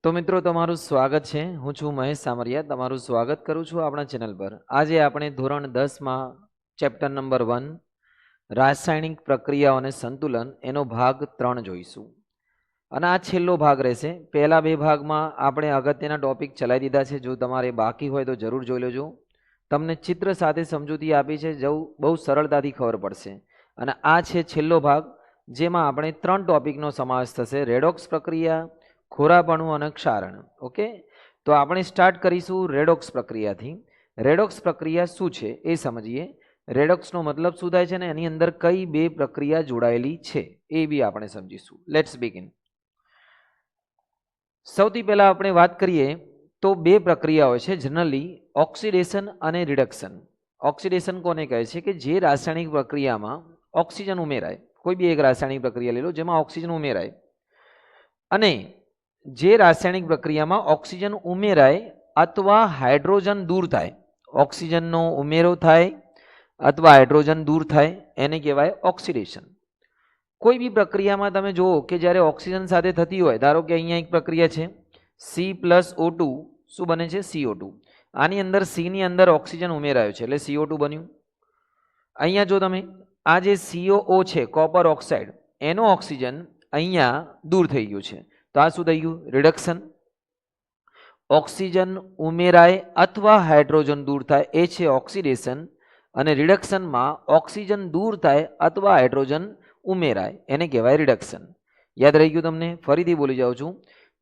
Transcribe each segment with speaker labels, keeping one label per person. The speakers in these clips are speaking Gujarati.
Speaker 1: તો મિત્રો તમારું સ્વાગત છે। હું છું મહેશ સામરિયા, તમારું સ્વાગત કરું છું આપણા ચેનલ પર। આજે આપણે ધોરણ 10માં ચેપ્ટર નંબર 1 રાસાયણિક પ્રક્રિયાઓ અને સંતુલન એનો ભાગ 3 જોઈશું અને આ છેલ્લો ભાગ રહેશે। પહેલા બે ભાગમાં આપણે અગત્યના ટોપિક ચલાવી દીધા છે। જો તમારે બાકી હોય તો જરૂર જોઈ લેજો। તમને ચિત્ર સાથે સમજૂતી આપી છે, બહુ સરળતાથી ખબર પડશે। અને આ છે છેલ્લો ભાગ, જેમાં આપણે 3 ટોપિકનો સમાવેશ થશે: રેડોક્સ પ્રક્રિયા, ખોરાપણું અને ક્ષારણ। ઓકે, તો આપણે સ્ટાર્ટ કરીશું રેડોક્સ પ્રક્રિયાથી। રેડોક્સ પ્રક્રિયા શું છે એ સમજીએ। રેડોક્સનો મતલબ શું થાય છે ને એની અંદર કઈ બે પ્રક્રિયા જોડાયેલી છે એ બી આપણે સમજીશું। Let's begin. સૌથી પહેલા આપણે વાત કરીએ તો બે પ્રક્રિયાઓ છે જનરલી, ઓક્સિડેશન અને રિડક્શન। ઓક્સિડેશન કોને કહે છે કે જે રાસાયણિક પ્રક્રિયામાં ઓક્સિજન ઉમેરાય, કોઈ બી એક રાસાયણિક પ્રક્રિયા લઈ લો જેમાં ઓક્સિજન ઉમેરાય, અને જે રાસાયણિક પ્રક્રિયામાં ઓક્સિજન ઉમેરાય અથવા હાઇડ્રોજન દૂર થાય, ઓક્સિજનનો ઉમેરો થાય અથવા હાઇડ્રોજન દૂર થાય, એને કહેવાય ઓક્સિડેશન। કોઈ બી પ્રક્રિયામાં તમે જુઓ કે જ્યારે ઓક્સિજન સાથે થતી હોય, ધારો કે અહીંયા એક પ્રક્રિયા છે C+O2, શું બને છે? CO2। આની અંદર C ની અંદર ઓક્સિજન ઉમેરાયો છે એટલે CO2 બન્યું। અહીંયા જો તમે આ જે COO છે, કોપર ઓક્સાઇડ, એનો ઓક્સિજન અહીંયા દૂર થઈ ગયું છે, તો આ શું થઈ ગયું? રિડક્શન। ઓક્સિજન ઉમેરાય અથવા હાઇડ્રોજન દૂર થાય એ છે ઓક્સિડેશન, અને રિડક્શનમાં ઓક્સિજન દૂર થાય અથવા હાઇડ્રોજન ઉમેરાય એને કહેવાય રિડક્શન। યાદ રહી ગયું તમને? ફરીથી બોલી જાઉં છું,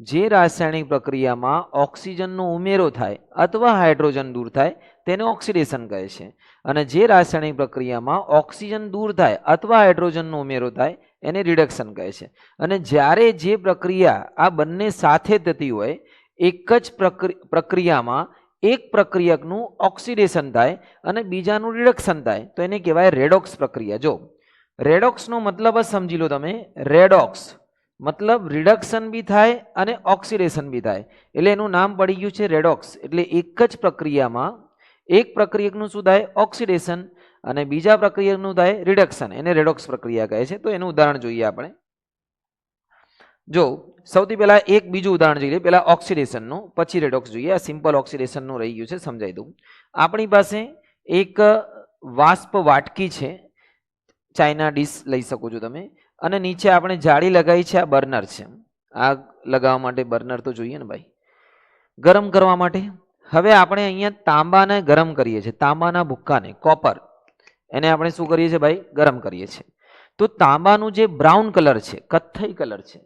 Speaker 1: જે રાસાયણિક પ્રક્રિયામાં ઓક્સિજનનો ઉમેરો થાય અથવા હાઇડ્રોજન દૂર થાય તેને ઓક્સિડેશન કહે છે, અને જે રાસાયણિક પ્રક્રિયામાં ઓક્સિજન દૂર થાય અથવા હાઇડ્રોજનનો ઉમેરો થાય એને રિડક્શન કહે છે। અને જ્યારે જે પ્રક્રિયા આ બંને સાથે થતી હોય, એક જ પ્રક્રિયામાં એક પ્રક્રિયકનું ઓક્સિડેશન થાય અને બીજાનું રિડક્શન થાય તો એને કહેવાય રેડોક્સ પ્રક્રિયા। જો રેડોક્સનો મતલબ જ સમજી લો તમે। રેડોક્સ મતલબ રિડક્શન બી થાય અને ઓક્સિડેશન બી થાય, એટલે એનું નામ પડી ગયું છે રેડોક્સ। એટલે એક જ પ્રક્રિયામાં એક પ્રક્રિયકનું શું થાય? ઓક્સિડેશન, અને બીજા પ્રક્રિયકનું થાય રિડક્શન, એને રેડોક્સ પ્રક્રિયા કહે છે। તો એનું ઉદાહરણ જોઈએ આપણે। જો સૌથી પહેલા એક બીજું ઉદાહરણ જોઈએ, પહેલા ઓક્સિડેશનનું પછી રેડોક્સ જોઈએ। આ સિમ્પલ ઓક્સિડેશનનું રહી ગયું છે, સમજાવી દઉં। આપણી પાસે એક વાષ્પ વાટકી છે, ચાઇના ડીશ લઈ શકો છો તમે, અને નીચે આપણે જાળી લગાવી છે, આ બર્નર છે। આગ લગાવવા માટે બર્નર તો જોઈએ ને ભાઈ, ગરમ કરવા માટે। હવે આપણે અહીંયા તાંબાને ગરમ કરીએ છીએ, તાંબાના ભૂક્કાને, કોપર, એને આપણે શું કરીએ છીએ ભાઈ? ગરમ કરીએ છીએ। તો તાંબાનું જે બ્રાઉન કલર છે, કથ્થઈ કલર છે,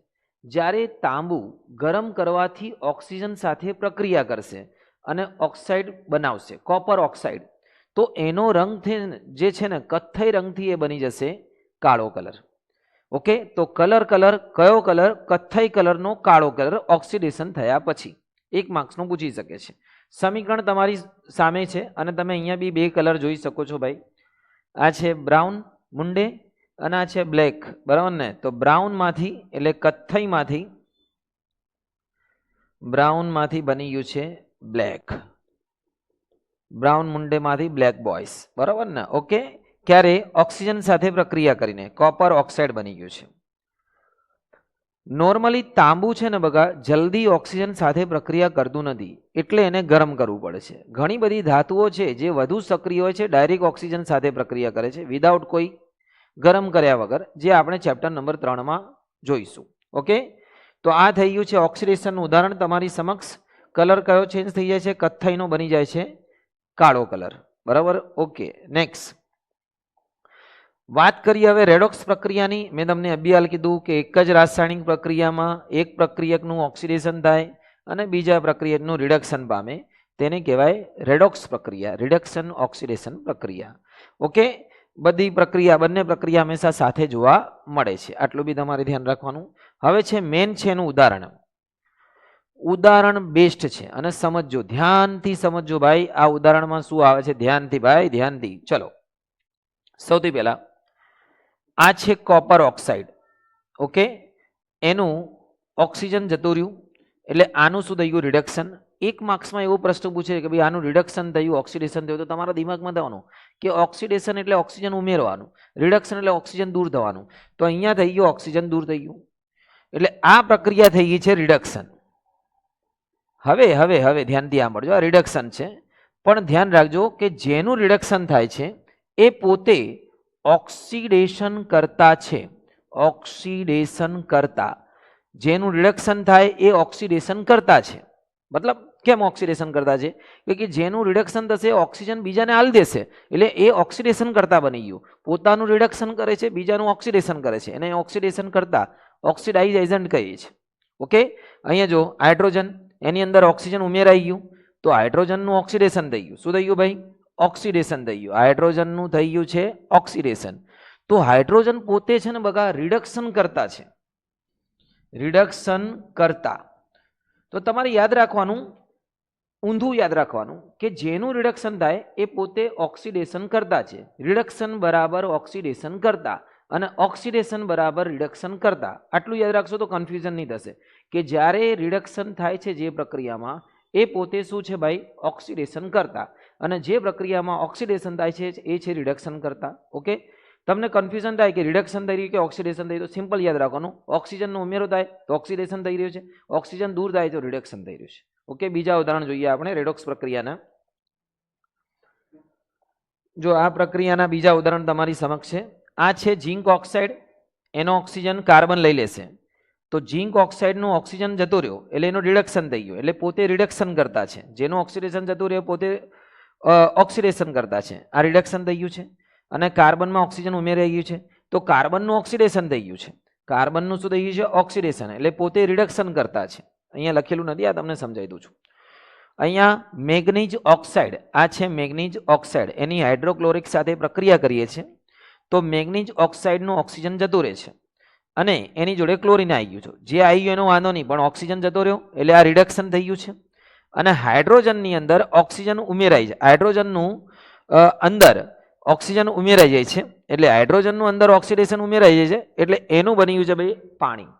Speaker 1: જ્યારે તાંબુ ગરમ કરવાથી ઓક્સિજન સાથે પ્રક્રિયા કરશે અને ઓક્સાઇડ બનાવશે, કોપર ઓક્સાઇડ, તો એનો રંગ જે છે ને કથ્થઈ રંગથી એ બની જશે કાળો કલર। ઓકે, તો કલર કયો કલર? કથ્થઈ કલરનો કાળો કલર ઓક્સિડેશન થયા પછી। 1 માર્ક્સનું પૂછી શકે છે। સમીકરણ તમારી સામે છે અને તમે અહીંયા બી બે કલર જોઈ શકો છો ભાઈ। આ છે બ્રાઉન મુંડે અને આ છે બ્લેક, બરાબર ને? તો બ્રાઉનમાંથી એટલે કથ્થઈમાંથી બ્રાઉનમાંથી બની ગયું છે બ્લેક, બ્રાઉન મુંડેમાંથી બ્લેક બોયસ, બરાબર ને? ઓકે, ક્યારે? ઓક્સિજન સાથે પ્રક્રિયા કરીને કોપર ઓક્સાઇડ બની ગયું છે। નોર્મલી તાંબુ છે ને બગા, જલ્દી ઓક્સિજન સાથે પ્રક્રિયા કરતું નથી, એટલે એને ગરમ કરવું પડે છે। ઘણી બધી ધાતુઓ છે જે વધુ સક્રિય હોય છે, ડાયરેક્ટ ઓક્સિજન સાથે પ્રક્રિયા કરે છે વિધાઉટ કોઈ ગરમ કર્યા વગર, જે આપણે ચેપ્ટર નંબર 3માં જોઈશું। ઓકે, તો આ થઈ ગયું છે ઓક્સિડેશનનું ઉદાહરણ તમારી સમક્ષ। કલર કયો ચેન્જ થઈ જાય છે? કથ્થઈનો બની જાય છે કાળો કલર, બરાબર? ઓકે, નેક્સ્ટ વાત કરીએ હવે રેડોક્સ પ્રક્રિયાની। મેં તમને અભ્યાલ કીધું કે એક જ રાસાયણિક પ્રક્રિયામાં એક પ્રક્રિયકનું ઓક્સિડેશન થાય અને બીજા પ્રક્રિયકનું રિડક્શન પામે, તેને કહેવાય રેડોક્સ પ્રક્રિયા, રિડક્શન ઓક્સિડેશન પ્રક્રિયા। ઓકે, બધી પ્રક્રિયા, બંને પ્રક્રિયા હંમેશા સાથે જોવા મળે છે, આટલું બી તમારે ધ્યાન રાખવાનું। હવે છે મેન છે એનું ઉદાહરણ। ઉદાહરણ બેસ્ટ છે અને સમજજો, ધ્યાનથી સમજજો ભાઈ, આ ઉદાહરણમાં શું આવે છે ધ્યાનથી ભાઈ, ધ્યાનથી। ચલો, સૌથી પહેલા આ છે કોપર ઓક્સાઇડ। ઓકે, એનું ઓક્સિજન જતું રહ્યું એટલે આનું શું થઈ ગયું? રિડક્શન। 1 માર્ક્સમાં એવો પ્રશ્ન પૂછે કે ભાઈ આનું રિડક્શન થયું, ઓક્સિડેશન થયું, તો તમારા દિમાગમાં થવાનું કે ઓક્સિડેશન એટલે ઓક્સિજન ઉમેરવાનું, રિડક્શન એટલે ઓક્સિજન દૂર થવાનું। તો અહીંયા થઈ ગયું ઓક્સિજન દૂર થઈ ગયું, એટલે આ પ્રક્રિયા થઈ ગઈ છે રિડક્શન। હવે હવે હવે ધ્યાનથી સાંભળજો, આ રિડક્શન છે, પણ ધ્યાન રાખજો કે જેનું રિડક્શન થાય છે એ પોતે ઓક્સિડેશન કરતા છે. ઓક્સિડેશન કરતા, જેનું રિડક્શન થાય એ ઓક્સિડેશન કરતા છે. મતલબ કેમ ઓક્સિડેશન કરતા છે? કે જેનું રિડક્શન થશે ઓક્સિજન બીજાને આલ દેશે, એટલે એ ઓક્સિડેશન કરતા બની ગયું. પોતાનું રિડક્શન કરે છે, બીજાનું ઓક્સિડેશન કરે છે, એને ઓક્સિડેશન કરતા, ઓક્સિડાઇઝ એજન્ટ કહીએ છીએ. ઓકે, અહીંયા જો હાઇડ્રોજન, એની અંદર ઓક્સિજન ઉમેરાઈ ગયું તો હાઇડ્રોજનનું ઓક્સિડેશન થઈ ગયું. શું થઈ ગયું ભાઈ? ઓક્સિડેશન થઈ ગયું. હાઇડ્રોજનનું થઈ ગયું છે ઓક્સિડેશન. તો હાઇડ્રોજન પોતે છે ને બગા રિડક્શન કરતા છે. રિડક્શન કરતા. તો તમારે યાદ રાખવાનું, ઊંધું યાદ રાખવાનું કે જેનું રિડક્શન થાય એ પોતે ઓક્સિડેશન કરતા છે. રિડક્શન બરાબર ઓક્સિડેશન કરતા અને ઓક્સિડેશન બરાબર રિડક્શન કરતા. આટલું યાદ રાખશો તો કન્ફ્યુઝન નહીં થશે કે જ્યારે રિડક્શન થાય છે જે પ્રક્રિયામાં એ પોતે શું છે ભાઈ? ઓક્સિડેશન કરતા. અને જે પ્રક્રિયામાં ઓક્સિડેશન થાય છે એ છે રિડક્શન કરતા. ઓકે, તમને કન્ફ્યુઝન થાય કે રિડક્શન થઈ રહ્યું કે ઓક્સિડેશન થઈ રહ્યું, તો સિમ્પલ યાદ રાખવાનું, ઓક્સિજનનો ઉમેરો થાય તો ઓક્સિડેશન થઈ રહ્યું છે, ઓક્સિજન દૂર થાય તો રિડક્શન થઈ રહ્યું છે. ઓકે, બીજા ઉદાહરણ જોઈએ આપણે રેડોક્સ પ્રક્રિયાના. જો આ પ્રક્રિયાના બીજા ઉદાહરણ તમારી સમક્ષ છે. આ છે ઝીંક ઓક્સાઇડ, એનો ઓક્સિજન કાર્બન લઈ લેશે તો ઝીંક ઓક્સાઇડનું ઓક્સિજન જતો રહ્યો એટલે એનું રિડક્શન થઈ ગયું, એટલે પોતે રિડક્શન કરતા છે. જેનું ઓક્સિડેશન જતું રહ્યું પોતે ઓક્સિડેશન કરતા છે. આ રિડક્શન થઈ ગયું છે. અને કાર્બનમાં ઓક્સિજન ઉમેરાઈ ગયું છે તો કાર્બનનું ઓક્સિડેશન થઈ ગયું છે. કાર્બનનું શું થઈ ગયું છે? ઓક્સિડેશન, એટલે પોતે રિડક્શન કરતા છે. અહીંયા લખેલું નથી, આ તમને સમજાવી દઉં છું. અહીંયા મેગ્નીઝ ઓક્સાઇડ, આ છે મેગ્નીઝ ઓક્સાઇડ, એની હાઇડ્રોક્લોરિક સાથે પ્રક્રિયા કરીએ છીએ તો મેગ્નીઝ ઓક્સાઇડનું ઓક્સિજન જતું રહે છે અને એની જોડે ક્લોરીન આવી ગયું છે. જે આવી ગયું એનો વાંધો નહીં, પણ ઓક્સિજન જતો રહ્યો એટલે આ રિડક્શન થઈ ગયું છે. અને હાઇડ્રોજનની અંદર ઓક્સિજન ઉમેરાઈ જાય, હાઇડ્રોજનનું અંદર ઓક્સિજન ઉમેરાઈ જાય છે એટલે હાઇડ્રોજનનું અંદર ઓક્સિડેશન ઉમેરાઈ જાય છે એટલે એનું બની ગયું છે ભાઈ પાણી.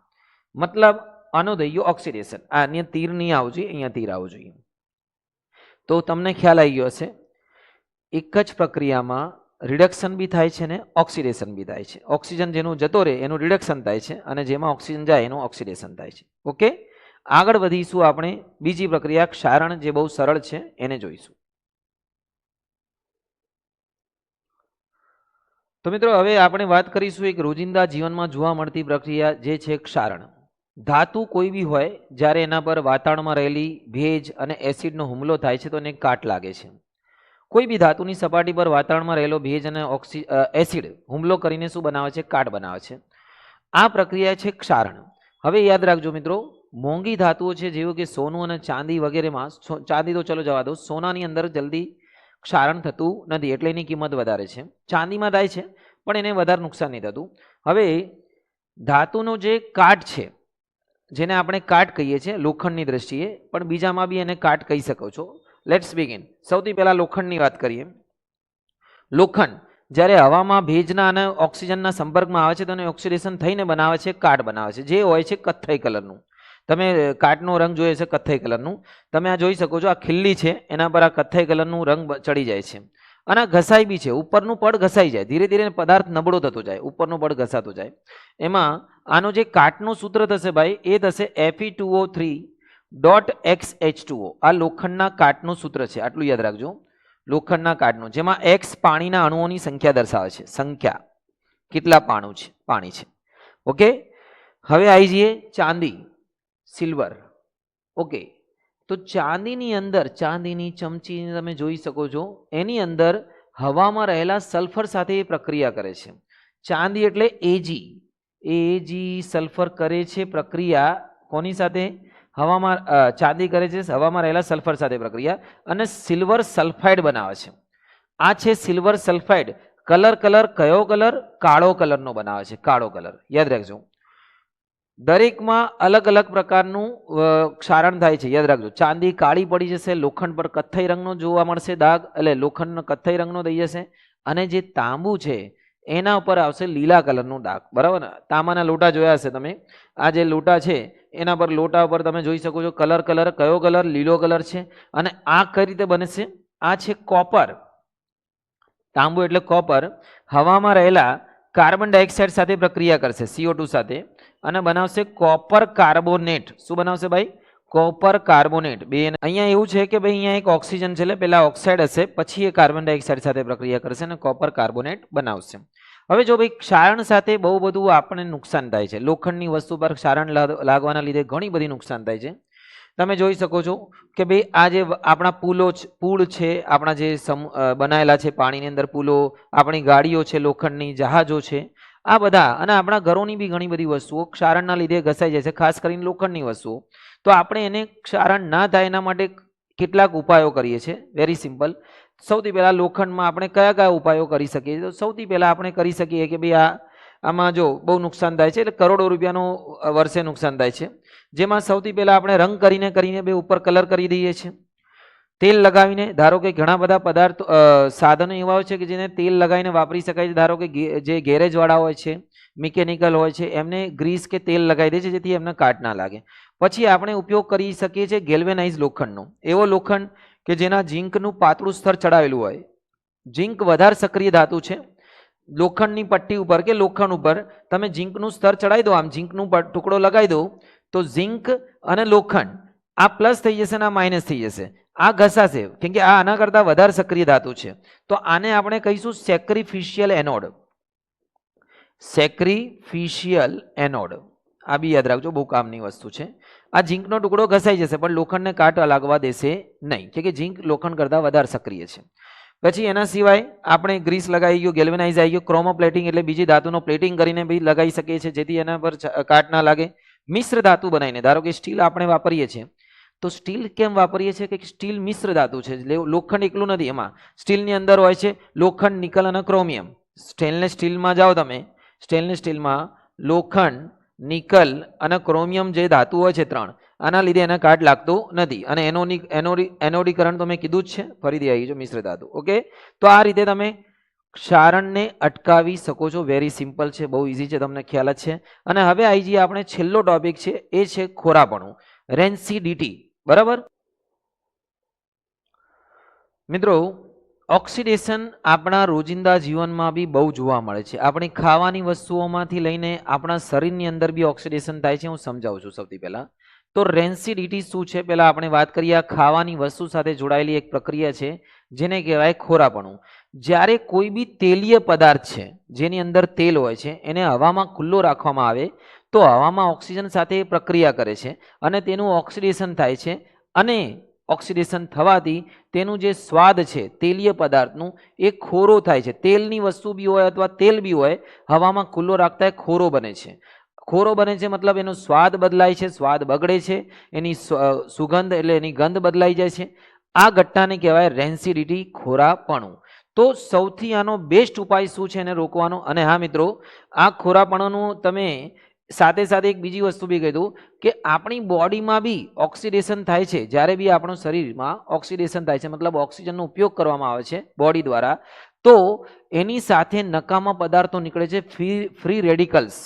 Speaker 1: મતલબ આનું થઈ ગયું ઓક્સિડેશન. આ અહીંયા તીર નહીં આવવું જોઈએ, અહીંયા તીર આવવું જોઈએ. તો તમને ખ્યાલ આવી ગયો હશે, એક જ પ્રક્રિયામાં રિડક્શન બી થાય છે ને ઓક્સિડેશન બી થાય છે. ઓક્સિજન જેનું જતો રહે એનું રિડક્શન થાય છે અને જેમાં ઓક્સિજન જાય એનું ઓક્સિડેશન થાય છે. ઓકે, આગળ વધીશું આપણે બીજી પ્રક્રિયા ક્ષારણ, જે બહુ સરળ છે એને જોઈશું. તો મિત્રો હવે આપણે વાત કરીશું એક રોજિંદા જીવનમાં જોવા મળતી પ્રક્રિયા જે છે ક્ષારણ. ધાતુ કોઈ બી હોય જ્યારે એના પર વાતાવરણમાં રહેલી ભેજ અને એસિડનો હુમલો થાય છે તો એને કાટ લાગે છે. કોઈ બી ધાતુની સપાટી પર વાતાવરણમાં રહેલો ભેજ અને એસિડ હુમલો કરીને શું બનાવે છે? કાટ બનાવે છે. આ પ્રક્રિયા છે ક્ષારણ. હવે યાદ રાખજો મિત્રો, મોંઘી ધાતુઓ છે જેવું કે સોનું અને ચાંદી વગેરેમાં, ચાંદી તો ચલો જવા દો, સોનાની અંદર જલ્દી ક્ષારણ થતું નથી એટલે એની કિંમત વધારે છે. ચાંદીમાં થાય છે પણ એને વધારે નુકસાન નહીં થતું. હવે ધાતુનો જે કાટ છે જેને આપણે કાટ કહીએ છીએ લોખંડની દ્રષ્ટિએ, પણ બીજામાં બી એને કાટ કહી શકો છો. Let's begin. સૌથી પહેલાં લોખંડની વાત કરીએ. લોખંડ જ્યારે હવામાં ભેજના અને ઓક્સિજનના સંપર્કમાં આવે છે તો એને ઓક્સિડેશન થઈને બનાવે છે, કાટ બનાવે છે, જે હોય છે કથ્થઈ કલરનું. તમે કાટનો રંગ જોયો છે કથ્થઈ કલરનું, તમે આ જોઈ શકો છો, આ ખીલ્લી છે એના પર આ કથ્થઈ કલરનું રંગ ચડી જાય છે અને આ ઘસાઈ બી છે, ઉપરનું પડ ઘસાઈ જાય, ધીરે ધીરે પદાર્થ નબળો થતો જાય, ઉપરનું પડ ઘસાતો જાય. એમાં આનો જે કાટનું સૂત્ર થશે ભાઈ એ થશે Fe2O3.XH2O. આ લોખંડના કાટનું સૂત્ર છે, આટલું યાદ રાખજો. લોખંડના કાટનું, જેમાં X પાણીના અણુઓની સંખ્યા દર્શાવે છે, સંખ્યા કેટલા પાણી છે. ઓકે, હવે આવી જઈએ ચાંદી, સિલ્વર. ઓકે, તો ચાંદીની અંદર, ચાંદીની ચમચી તમે જોઈ શકો છો, એની અંદર હવામાં રહેલા સલ્ફર સાથે એ પ્રક્રિયા કરે છે. ચાંદી એટલે Ag સલ્ફર કરે છે પ્રક્રિયા કોની સાથે? હવામાં. ચાંદી કરે છે હવામાં રહેલા સલ્ફર સાથે પ્રક્રિયા અને સિલ્વર સલ્ફાઇડ બનાવે છે. આ છે સિલ્વર સલ્ફાઇડ. કલર કયો કલર? કાળો કલરનો બનાવે છે, કાળો કલર. યાદ રાખજો, દરેકમાં અલગ અલગ પ્રકારનું ક્ષારણ થાય છે, યાદ રાખજો. ચાંદી કાળી પડી જશે, લોખંડ પર કથ્થઈ રંગનો જોવા મળશે દાગ, એટલે લોખંડનો કથ્થઈ રંગનો થઈ જશે. અને જે તાંબુ છે એના ઉપર આવશે લીલા કલરનું દાગ, બરાબર ને? તાંબાના લોટા જોયા હશે તમે, આ જે લોટા છે એના પર, લોટા ઉપર તમે જોઈ શકો છો કલર કયો કલર? લીલો કલર છે. અને આ કઈ રીતે બનશે? આ છે કોપર. તાંબુ એટલે કોપર હવામાં રહેલા કાર્બન ડાયોક્સાઇડ સાથે પ્રક્રિયા કરશે, CO2 સાથે, અને બનાવશે કોપર કાર્બોનેટ. શું બનાવશે ભાઈ? કોપર કાર્બોનેટ બે અહીંયા એવું છે કે ભાઈ અહીંયા એક ઓક્સિજન છે એટલે પેલા ઓક્સાઇડ હશે પછી એ કાર્બન ડાયોક્સાઇડ સાથે પ્રક્રિયા કરશે અને કોપર કાર્બોનેટ બનાવશે. હવે જો ભાઈ ક્ષારણ સાથે બહુ બધું આપણને નુકસાન થાય છે. લોખંડની વસ્તુ પર ક્ષારણ લાગવાના લીધે ઘણી બધી નુકસાન થાય છે. તમે જોઈ શકો છો કે ભાઈ આ જે આપણા પુલ છે, આપણા જે બનાયેલા છે પાણીની અંદર પુલો, આપણી ગાડીઓ છે, લોખંડની જહાજો છે, આ બધા અને આપણા ઘરોની બી ઘણી બધી વસ્તુઓ ક્ષારણના લીધે ઘસાઈ જાય છે, ખાસ કરીને લોખંડની વસ્તુઓ. તો આપણે એને ક્ષારણ ના થાય એના માટે કેટલાક ઉપાયો કરીએ છીએ. Very simple. સૌથી પહેલાં લોખંડમાં આપણે કયા કયા ઉપાયો કરી શકીએ? તો સૌથી પહેલાં આપણે કરી શકીએ કે ભાઈ આમાં જો બહુ નુકસાન થાય છે, એટલે કરોડો રૂપિયાનું વર્ષે નુકસાન થાય છે. જેમાં સૌથી પહેલાં આપણે રંગ કરીને બે ઉપર કલર કરી દઈએ છીએ. તેલ લગાવીને, ધારો કે ઘણા બધા પદાર્થો સાધનો એવા હોય છે કે જેને તેલ લગાવીને વાપરી શકાય છે. ધારો કે જે ગેરેજવાળા હોય છે, મિકેનિકલ હોય છે, એમને ગ્રીસ કે તેલ લગાવી દે છે જેથી એમને કાટ ના લાગે. પછી આપણે ઉપયોગ કરી શકીએ છીએ ગેલ્વેનાઇઝ લોખંડનો. એવો લોખંડ કે જેના ઝીંકનું પાતળું સ્તર ચડાવેલું હોય. ઝીંક વધારે સક્રિય ધાતુ છે. લોખંડની પટ્ટી ઉપર કે લોખંડ ઉપર તમે ઝીંકનું સ્તર ચડાવી દો, આમ ઝીંકનું ટુકડો લગાવી દો તો ઝીંક અને લોખંડ આ પ્લસ થઈ જશે અને આ માઇનસ થઈ જશે. આ ઘસાશે કેમ કે આ આના કરતાં વધારે સક્રિય ધાતુ છે. તો આને આપણે કહીશું સેક્રિફિશિયલ એનોડ. સેક્રિફિશિયલ એનોડ આ બી યાદ રાખજો, બહુ કામની વસ્તુ છે. આ ઝીંકનો ટુકડો ઘસાઈ જશે પણ લોખંડને કાટ લાગવા દેશે નહીં, કે ઝીંક લોખંડ કરતાં વધારે સક્રિય છે. પછી એના સિવાય આપણે ગ્રીસ લગાવી ગયો, ગેલ્વેનાઇઝ આવી ગયો, ક્રોમોપ્લેટિંગ એટલે બીજી ધાતુનો પ્લેટિંગ કરીને બી લગાવી શકીએ છીએ જેથી એના પર કાટ ના લાગે. મિશ્ર ધાતુ બનાવીને, ધારો કે સ્ટીલ આપણે વાપરીએ છીએ તો સ્ટીલ કેમ વાપરીએ છીએ કે સ્ટીલ મિશ્ર ધાતુ છે, લોખંડ એકલું નથી. એમાં સ્ટીલની અંદર હોય છે લોખંડ, નિકલ અને ક્રોમિયમ. સ્ટેનલેસ સ્ટીલમાં જાઓ તમે, સ્ટેનલેસ સ્ટીલમાં લોખંડ, નિકલ અને ક્રોમિયમ જે ધાતુ હોય છે ત્રણ, આના લીધે એને કાટ લાગતો નથી. અને એનોડીકરણ તો મેં કીધું જ છે, ફરીથી આવી ગયો મિશ્ર ધાતુ. ઓકે, તો આ રીતે તમે ક્ષારણને અટકાવી શકો છો. વેરી સિમ્પલ છે, બહુ ઇઝી છે, તમને ખ્યાલ જ છે. અને હવે આવી જઈએ આપણે છેલ્લો ટોપિક છે, એ છે ખોરાપણું, રેન્સિડિટી. બરાબર મિત્રો, ઓક્સિડેશન આપણા રોજિંદા જીવનમાં બી બહુ જોવા મળે છે. આપણી ખાવાની વસ્તુઓમાંથી લઈને આપણા શરીરની અંદર બી ઓક્સિડેશન થાય છે. હું સમજાવું છું. સૌથી પહેલાં તો રેન્સિડિટી શું છે પહેલાં આપણે વાત કરીએ. આ ખાવાની વસ્તુ સાથે જોડાયેલી એક પ્રક્રિયા છે જેને કહેવાય ખોરાપણું. જ્યારે કોઈ બી તેલીય પદાર્થ છે જેની અંદર તેલ હોય છે એને હવામાં ખુલ્લો રાખવામાં આવે તો હવામાં ઓક્સિજન સાથે પ્રક્રિયા કરે છે અને તેનું ઓક્સિડેશન થાય છે. અને ઓક્સિડેશન થવાથી તેનું જે સ્વાદ છે તેલીય પદાર્થનું એ ખોરો થાય છે. તેલની વસ્તુ બી હોય અથવા તેલ બી હોય, હવામાં ખુલ્લો રાખતા ખોરો બને છે. ખોરો બને છે મતલબ એનો સ્વાદ બદલાય છે, સ્વાદ બગડે છે, એની સુગંધ એટલે એની ગંધ બદલાઈ જાય છે. આ ઘટનાને કહેવાય રેન્સિડિટી, ખોરાપણું. તો સૌથી આનો બેસ્ટ ઉપાય શું છે એને રોકવાનો? અને હા મિત્રો, આ ખોરાપણુંનું તમે સાથે સાથે એક બીજી વસ્તુ બી કહી દઉં કે આપણી બોડીમાં બી ઓક્સિડેશન થાય છે. જ્યારે બી આપણું શરીરમાં ઓક્સિડેશન થાય છે મતલબ ઓક્સિજનનો ઉપયોગ કરવામાં આવે છે બોડી દ્વારા, તો એની સાથે નકામા પદાર્થો નીકળે છે, ફ્રી રેડિકલ્સ.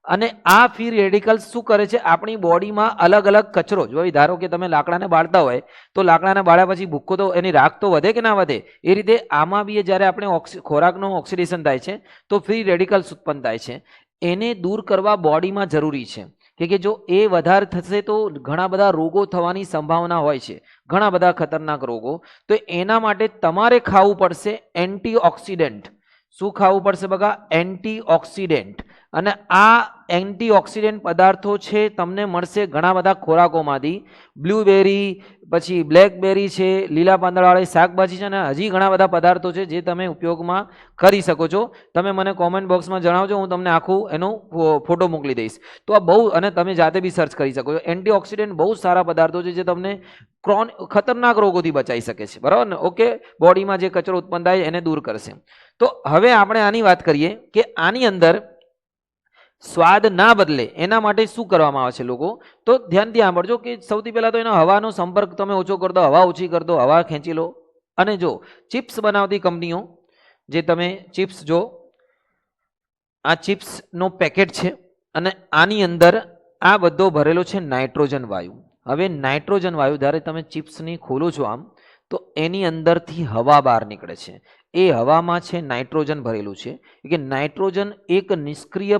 Speaker 1: અને આ ફ્રી રેડિકલ્સ શું કરે છે? આપણી બોડીમાં અલગ અલગ કચરો, જો ધારો કે તમે લાકડાને બાળતા હોય તો લાકડાને બાળ્યા પછી ભૂક્કો તો એની રાખ તો વધે કે ના વધે, એ રીતે આમાં બી જ્યારે આપણે ખોરાકનું ઓક્સિડેશન થાય છે તો ફ્રી રેડિકલ્સ ઉત્પન્ન થાય છે. એને દૂર કરવા બોડીમાં જરૂરી છે કે જો એ વધારે થશે તો ઘણા બધા રોગો થવાની સંભાવના હોય છે, ઘણા બધા ખતરનાક રોગો. તો એના માટે તમારે ખાવું પડશે એન્ટીઓક્સિડન્ટ. શું ખાવું પડશે બગા? એન્ટીઓક્સિડન્ટ. અને આ એન્ટીઓક્સિડન્ટ પદાર્થો છે તમને મળશે ઘણા બધા ખોરાકોમાંથી. બ્લુબેરી, પછી બ્લેકબેરી છે, લીલા પાંદડાવાળી શાકભાજી છે, અને હજી ઘણા બધા પદાર્થો છે જે તમે ઉપયોગમાં કરી શકો છો. તમે મને કોમેન્ટ બોક્સમાં જણાવજો, હું તમને આખું એનો ફોટો મોકલી દઈશ. તો આ બહુ, અને તમે જાતે બી સર્ચ કરી શકો છો. એન્ટીઓક્સિડન્ટ બહુ સારા પદાર્થો છે જે તમને ખતરનાક રોગોથી બચાવી શકે છે. બરાબર ને? ઓકે, બોડીમાં જે કચરો ઉત્પન્ન થાય એને દૂર કરશે. તો હવે આપણે આની વાત કરીએ કે આની અંદર સ્વાદ ના બદલે એના માટે શું કરવામાં આવે છે લોકો? તો ધ્યાનથી સાંભળજો કે સૌથી પહેલાં તો એનો હવાનો સંપર્ક તમે ઓછો કરી દો, હવા ઓછી કરી દો, હવા ખેંચી લો. અને જો ચિપ્સ બનાવતી કંપનીઓ, જે તમે ચિપ્સ જો, આ ચિપ્સનો પેકેટ છે અને આની અંદર આ બધો ભરેલો છે નાઇટ્રોજન વાયુ. હવે નાઇટ્રોજન વાયુ જ્યારે તમે ચિપ્સની ખોલો છો આમ, તો એની અંદરથી હવા બહાર નીકળે છે. એ હવામાં છે નાઇટ્રોજન ભરેલું છે. કે નાઇટ્રોજન એક નિષ્ક્રિય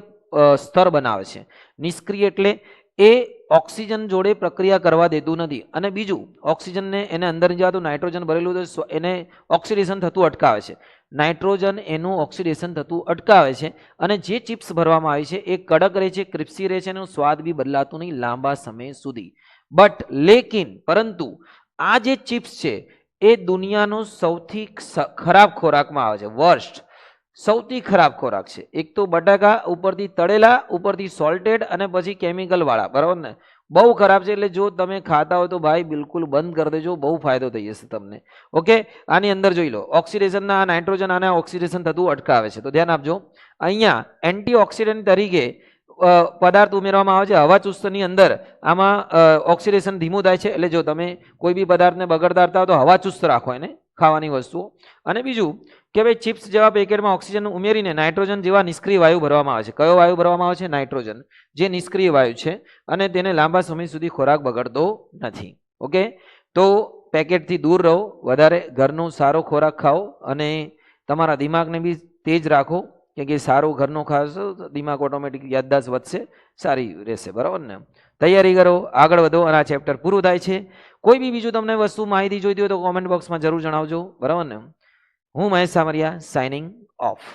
Speaker 1: સ્તર બનાવે છે. નિષ્ક્રિય એટલે એ ઓક્સિજન જોડે પ્રક્રિયા કરવા દેતું નથી. અને બીજું, ઓક્સિજનને એને અંદર જતું નાઇટ્રોજન ભરેલું તો એને ઓક્સિડેશન થતું અટકાવે છે. નાઇટ્રોજન એનું ઓક્સિડેશન થતું અટકાવે છે. અને જે ચિપ્સ ભરવામાં આવી છે એ કડક રહે છે, ક્રિસ્પી રહે છે, એનું સ્વાદ બી બદલાતું નહીં લાંબા સમય સુધી. પરંતુ આ જે ચિપ્સ છે એ દુનિયાનો સૌથી ખરાબ ખોરાકમાં આવે છે. વર્સ્ટ, સૌથી ખરાબ ખોરાક છે. એક તો બટાકા ઉપરથી તળેલા, ઉપરથી સોલ્ટેડ અને પછી કેમિકલ વાળા, બરાબર ને? બહુ ખરાબ છે. એટલે જો તમે ખાતા હોય તો ભાઈ બિલકુલ બંધ કરી દેજો, બહુ ફાયદો થઈ જશે તમને. ઓકે, આની અંદર જોઈ લો, ઓક્સિડેશનના નાઇટ્રોજન આને ઓક્સિડેશન થતું અટકાવે છે. તો ધ્યાન આપજો, અહીંયા એન્ટીઓક્સિડન્ટ તરીકે પદાર્થ ઉમેરવામાં આવે છે હવા ચુસ્તની અંદર. આમાં ઓક્સિડેશન ધીમું થાય છે. એટલે જો તમે કોઈ બી પદાર્થને બગડતા હો તો હવા ચુસ્ત રાખો એને, ખાવાની વસ્તુઓ. અને બીજું કે ભાઈ ચિપ્સ જેવા પેકેટમાં ઓક્સિજન ઉમેરીને નાઇટ્રોજન જેવા નિષ્ક્રિય વાયુ ભરવામાં આવે છે. કયો વાયુ ભરવામાં આવે છે? નાઇટ્રોજન, જે નિષ્ક્રિય વાયુ છે અને તેને લાંબા સમય સુધી ખોરાક બગડતો નથી. ઓકે, તો પેકેટથી દૂર રહો, વધારે ઘરનો સારો ખોરાક ખાઓ અને તમારા દિમાગને બી તેજ રાખો, કે સારું ઘરનું ખાશો તો દિમાગ ઓટોમેટિક યાદદાસ્ત વધશે, સારી રહેશે, બરાબર ને? તૈયારી કરો, આગળ વધો અને આ ચેપ્ટર પૂરું થાય છે. કોઈ બી બીજું તમને વસ્તુ માહિતી જોઈતી હોય તો કોમેન્ટ બોક્સમાં જરૂર જણાવજો, બરાબર ને? હું મહેશ સામરિયા, સાઇનિંગ ઓફ.